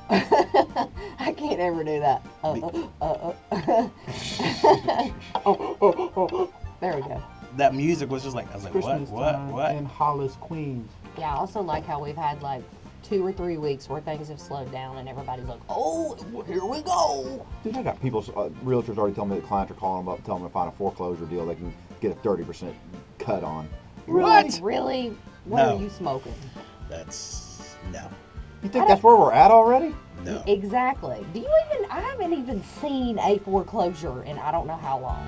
I can't ever do that. There we go. That music was just like, I was like, Christmas what? time in Hollis, Queens. Yeah, I also like how we've had like 2 or 3 weeks where things have slowed down and everybody's like, oh, here we go. Dude, I got people, realtors already telling me that clients are calling them up, telling them to find a foreclosure deal they can get a 30% cut on. What? Really? What No. are you smoking? That's, no. You think that's where we're at already? No. Exactly. I haven't even seen a foreclosure in I don't know how long.